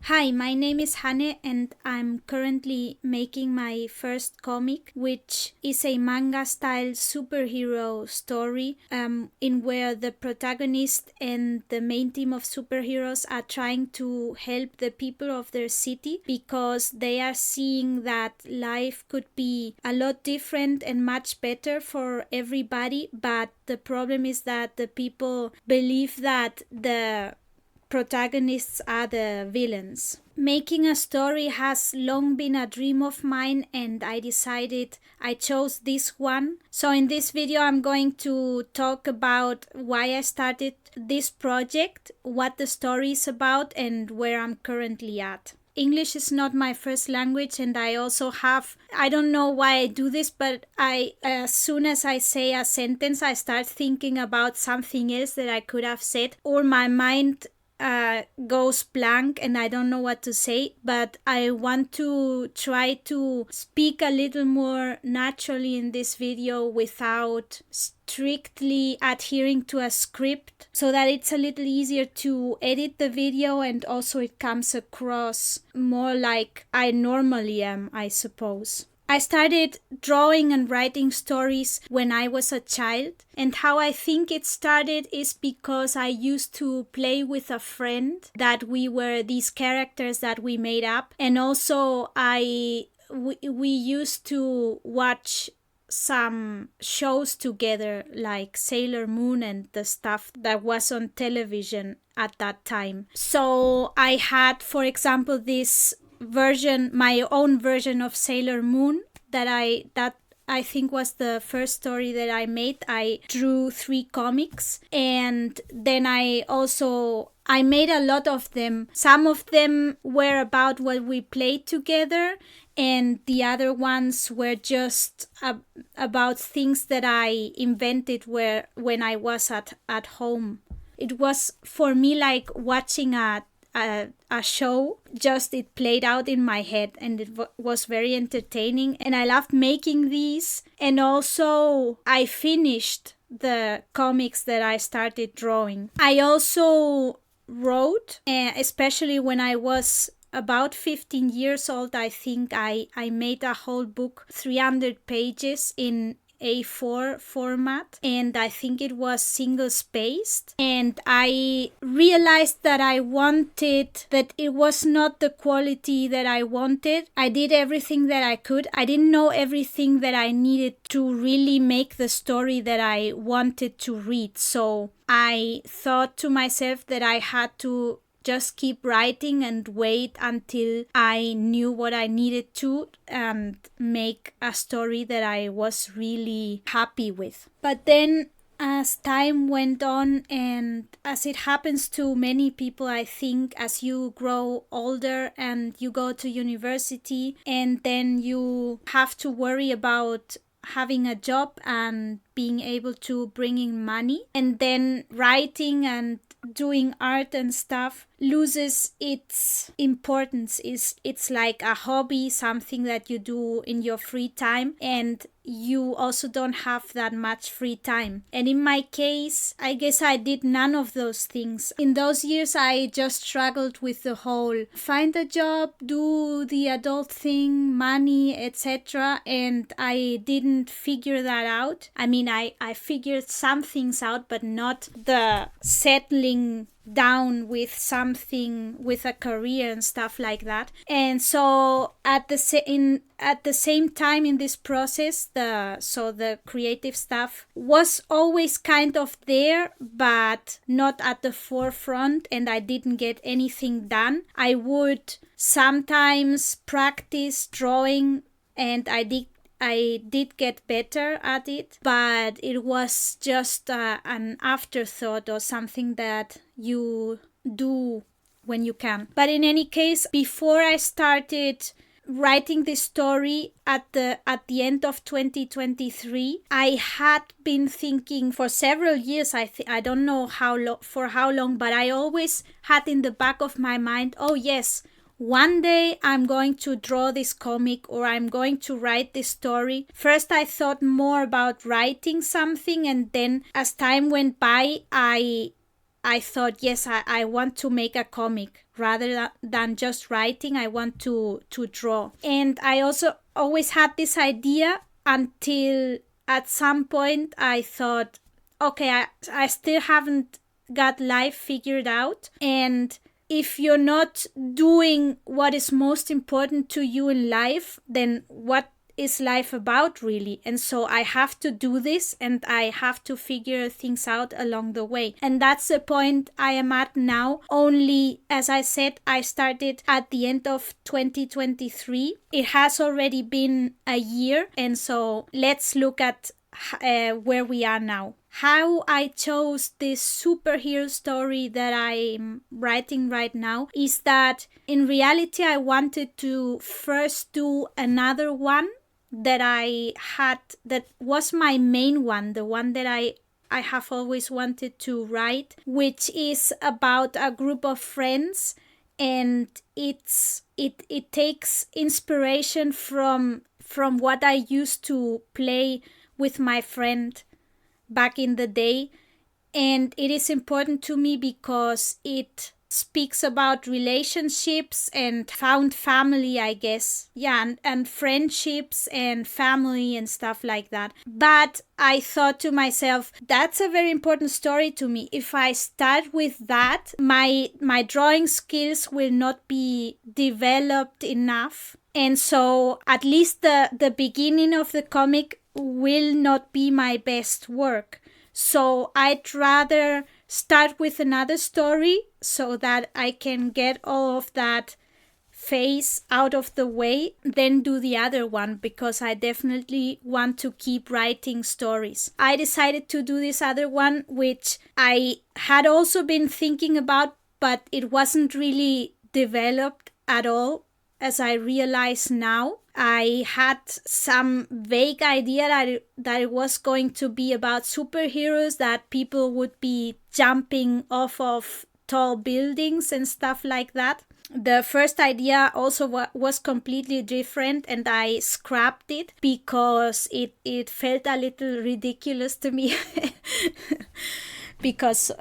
Hi, my name is Hane and I'm currently making my first comic, which is a manga style superhero story in where the protagonist and the main team of superheroes are trying to help the people of their city because they are seeing that life could be a lot different and much better for everybody, but the problem is that the people believe that the protagonists are the villains. Making a story has long been a dream of mine and I chose this one. So in this video I'm going to talk about why I started this project, what the story is about and where I'm currently at. English is not my first language and I don't know why I do this, but as soon as I say a sentence, I start thinking about something else that I could have said, or my mind goes blank and I don't know what to say, but I want to try to speak a little more naturally in this video without strictly adhering to a script so that it's a little easier to edit the video and also it comes across more like I normally am, I suppose. I started drawing and writing stories when I was a child, and how I think it started is because I used to play with a friend that we were these characters that we made up, and also we used to watch some shows together like Sailor Moon and the stuff that was on television at that time. So I had, for example, this version, my own version of Sailor Moon that I think was the first story that I made. I drew 3 comics and then I made a lot of them. Some of them were about what we played together and the other ones were just about things that I invented when I was at home. It was for me like watching a show, just it played out in my head and it was very entertaining and I loved making these. And also I finished the comics that I started drawing. I also wrote, especially when I was about 15 years old. I think I made a whole book, 300 pages in A4 format, and I think it was single spaced, and I realized that it was not the quality that I wanted. I did everything that I could. I didn't know everything that I needed to really make the story that I wanted to read, so I thought to myself that I had to just keep writing and wait until I knew what I needed to and make a story that I was really happy with. But then as time went on, and as it happens to many people, I think, as you grow older and you go to university and then you have to worry about having a job and being able to bring in money, and then writing and doing art and stuff loses its importance. It's like a hobby, something that you do in your free time, and you also don't have that much free time. And in my case, I guess I did none of those things. In those years, I just struggled with the whole find a job, do the adult thing, money, etc. And I didn't figure that out. I mean, I figured some things out, but not the settling down with something, with a career and stuff like that. And so at the same time in this process, the creative stuff was always kind of there, but not at the forefront, and I didn't get anything done. I would sometimes practice drawing, and I did get better at it, but it was just an afterthought or something that you do when you can. But in any case, before I started writing this story at the end of 2023, I had been thinking for several years, I don't know for how long, but I always had in the back of my mind, oh yes, one day I'm going to draw this comic or I'm going to write this story. First I thought more about writing something, and then as time went by, I I thought, yes, I want to make a comic. Rather than just writing, I want to draw. And I also always had this idea until at some point I thought, okay, I still haven't got life figured out. And if you're not doing what is most important to you in life, then what is life about really? And so I have to do this, and I have to figure things out along the way. And that's the point I am at now. Only, as I said, I started at the end of 2023. It has already been a year, and so let's look at where we are now. How I chose this superhero story that I'm writing right now is that in reality I wanted to first do another one that I had, that was my main one, the one that I have always wanted to write, which is about a group of friends, and it takes inspiration from what I used to play with my friend back in the day. And it is important to me because it speaks about relationships and found family, I guess. Yeah, and friendships and family and stuff like that. But I thought to myself, that's a very important story to me. If I start with that, my drawing skills will not be developed enough. And so at least the beginning of the comic will not be my best work. So I'd rather start with another story so that I can get all of that phase out of the way, then do the other one, because I definitely want to keep writing stories. I decided to do this other one, which I had also been thinking about, but it wasn't really developed at all, as I realize now. I had some vague idea that it was going to be about superheroes, that people would be jumping off of tall buildings and stuff like that. The first idea also was completely different, and I scrapped it because it felt a little ridiculous to me. Because,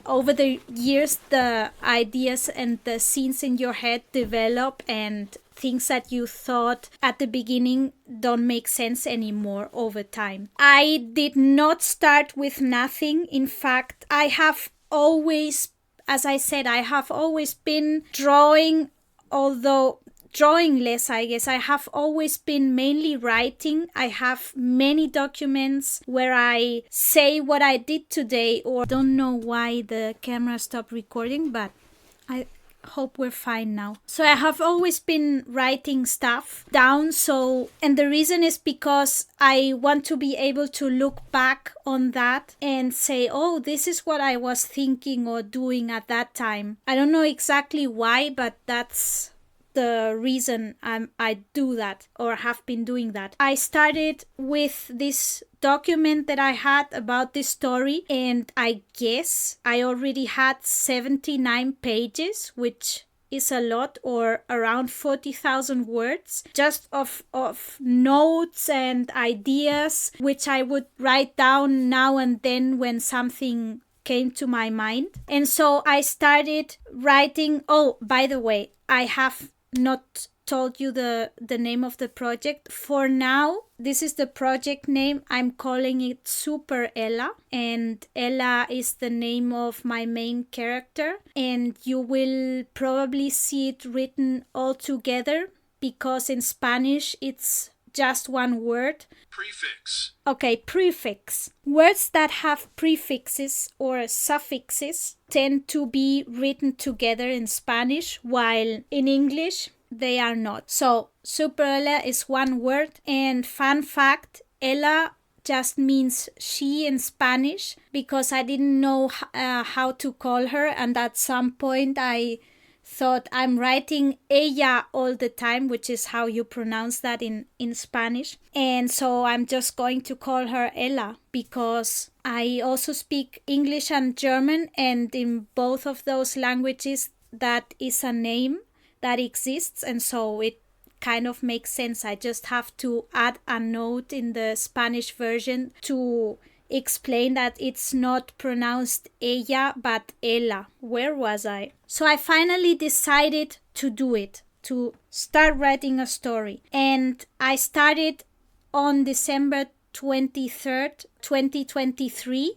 over the years, the ideas and the scenes in your head develop, and things that you thought at the beginning don't make sense anymore over time. I did not start with nothing. In fact, I have always, as I said, I have always been drawing, although drawing less, I guess. I have always been mainly writing. I have many documents where I say what I did today, or don't know why the camera stopped recording, but I hope we're fine now. So I have always been writing stuff down. And the reason is because I want to be able to look back on that and say, oh, this is what I was thinking or doing at that time. I don't know exactly why, but that's the reason I do that, or have been doing that. I started with this document that I had about this story, and I guess I already had 79 pages, which is a lot, or around 40,000 words, just of notes and ideas, which I would write down now and then when something came to my mind. And so I started writing. Oh, by the way, I have not told you the name of the project. For now, this is the project name. I'm calling it Super Ella, and Ella is the name of my main character, and you will probably see it written all together, because in Spanish it's just one word. Prefix. Okay, prefix. Words that have prefixes or suffixes tend to be written together in Spanish, while in English they are not. So, Super Ella is one word, and fun fact, Ella just means she in Spanish, because I didn't know how to call her, and at some point I thought I'm writing ella all the time, which is how you pronounce that in Spanish. And so I'm just going to call her Ella, because I also speak English and German, and in both of those languages that is a name that exists, and so it kind of makes sense. I just have to add a note in the Spanish version to explain that it's not pronounced ella but ella. Where was I? So I finally decided to do it, to start writing a story. And I started on December 23rd, 2023.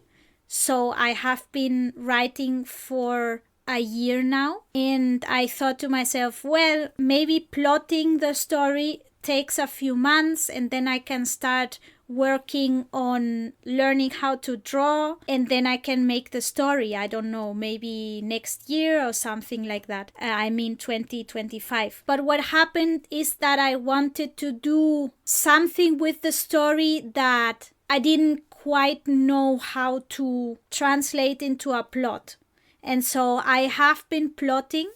So I have been writing for a year now. And I thought to myself, well, maybe plotting the story takes a few months and then I can start working on learning how to draw and then I can make the story. I don't know, maybe next year or something like that. 2025. But what happened is that I wanted to do something with the story that I didn't quite know how to translate into a plot. And so I have been plotting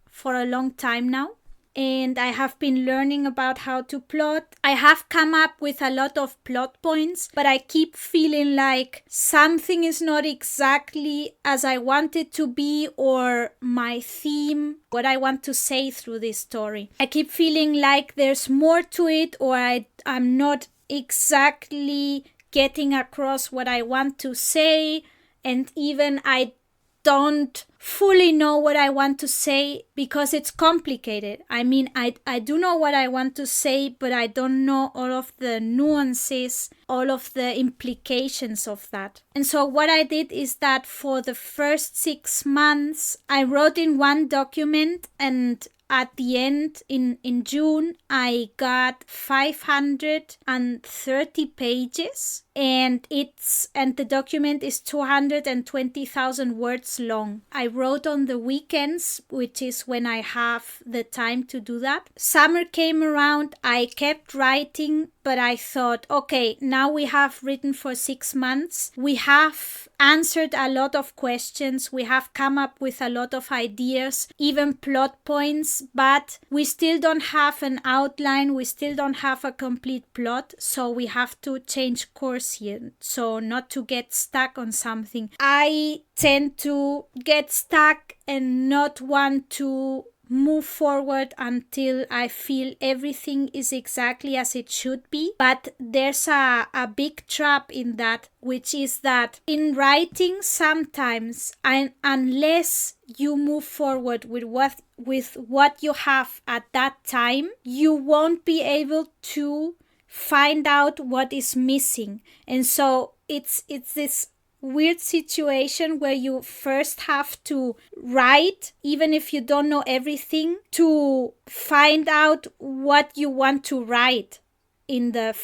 for a long time now. And I have been learning about how to plot. I have come up with a lot of plot points, but I keep feeling like something is not exactly as I want it to be, or my theme, what I want to say through this story. I keep feeling like there's more to it, or I'm not exactly getting across what I want to say, and even I don't fully know what I want to say because it's complicated. I mean, I do know what I want to say, but I don't know all of the nuances, all of the implications of that. And so what I did is that for the first 6 months, I wrote in one document, and at the end, in June, I got 530 pages, and the document is 220,000 words long. I wrote on the weekends, which is when I have the time to do that. Summer came around, I kept writing, but I thought, okay, now we have written for 6 months. We have answered a lot of questions. We have come up with a lot of ideas, even plot points, but we still don't have an outline. We still don't have a complete plot. So we have to change course here. So not to get stuck on something. I tend to get stuck and not want to move forward until I feel everything is exactly as it should be. But there's a big trap in that, which is that in writing sometimes, unless you move forward with what you have at that time, you won't be able to find out what is missing. And so it's this weird situation where you first have to write, even if you don't know everything, to find out what you want to write in the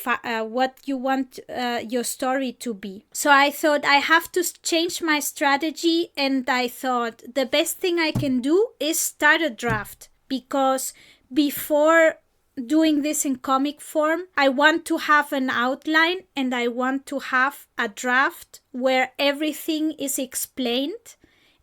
what you want your story to be. So I thought I have to change my strategy, and I thought the best thing I can do is start a draft, because before doing this in comic form, I want to have an outline and I want to have a draft where everything is explained.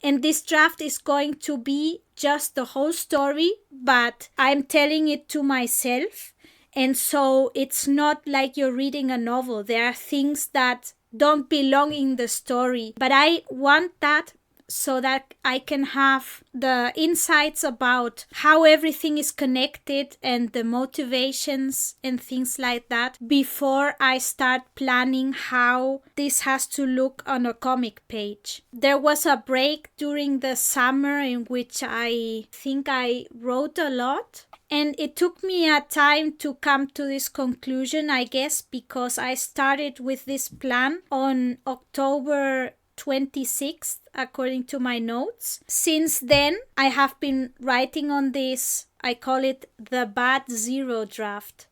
And this draft is going to be just the whole story, but I'm telling it to myself. And so it's not like you're reading a novel. There are things that don't belong in the story, but I want that so that I can have the insights about how everything is connected and the motivations and things like that before I start planning how this has to look on a comic page. There was a break during the summer in which I think I wrote a lot. And it took me a time to come to this conclusion, I guess, because I started with this plan on October 26th, according to my notes. Since then, I have been writing on this, I call it the bad zero draft,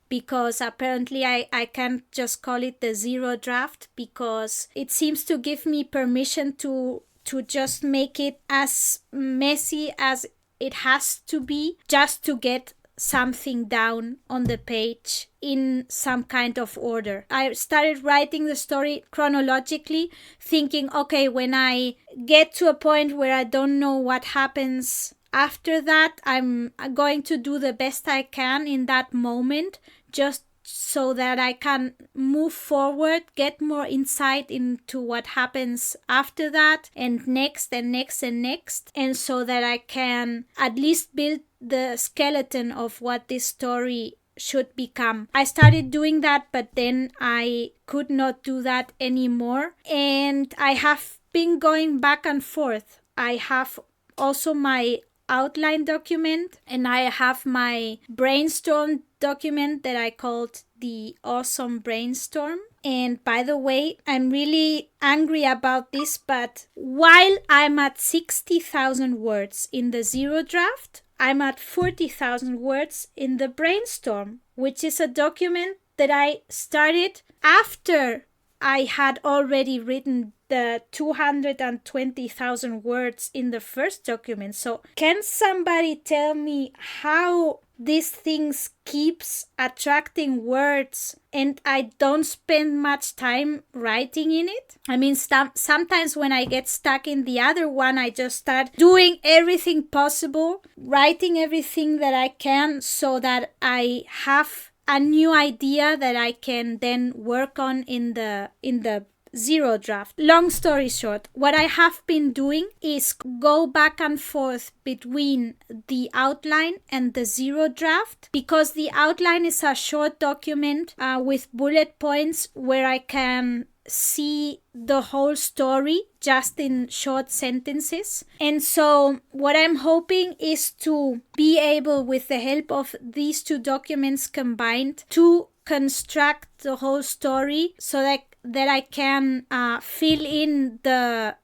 because apparently I can't just call it the zero draft, because it seems to give me permission to just make it as messy as it has to be, just to get something down on the page in some kind of order. I started writing the story chronologically, thinking, okay, when I get to a point where I don't know what happens after that, I'm going to do the best I can in that moment, just so that I can move forward, get more insight into what happens after that, and next and next and next, and so that I can at least build the skeleton of what this story should become. I started doing that, but then I could not do that anymore. And I have been going back and forth. I have also my outline document, and I have my brainstorm document that I called the Awesome Brainstorm. And by the way, I'm really angry about this, but while I'm at 60,000 words in the zero draft, I'm at 40,000 words in the brainstorm, which is a document that I started after I had already written the 220,000 words in the first document. So can somebody tell me how these things keeps attracting words and I don't spend much time writing in it? I mean, sometimes when I get stuck in the other one, I just start doing everything possible, writing everything that I can so that I have a new idea that I can then work on in the zero draft. Long story short, what I have been doing is go back and forth between the outline and the zero draft, because the outline is a short document with bullet points where I can see the whole story just in short sentences. And so what I'm hoping is to be able, with the help of these two documents combined, to construct the whole story so that I can fill in the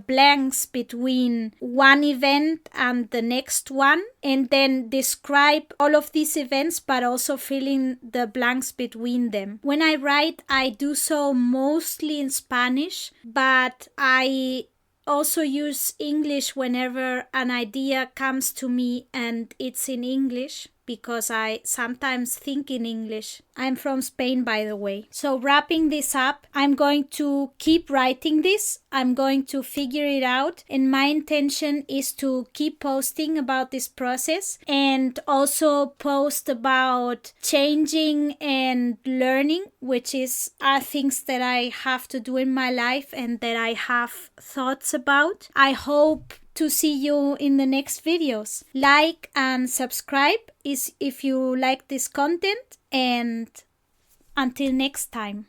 blanks between one event and the next one, and then describe all of these events, but also fill in the blanks between them. When I write, I do so mostly in Spanish, but I also use English whenever an idea comes to me and it's in English, because I sometimes think in English. I'm from Spain, by the way. So wrapping this up, I'm going to keep writing this. I'm going to figure it out. And my intention is to keep posting about this process and also post about changing and learning, which are things that I have to do in my life and that I have thoughts about. I hope to see you in the next videos. Like and subscribe if you like this content, and until next time.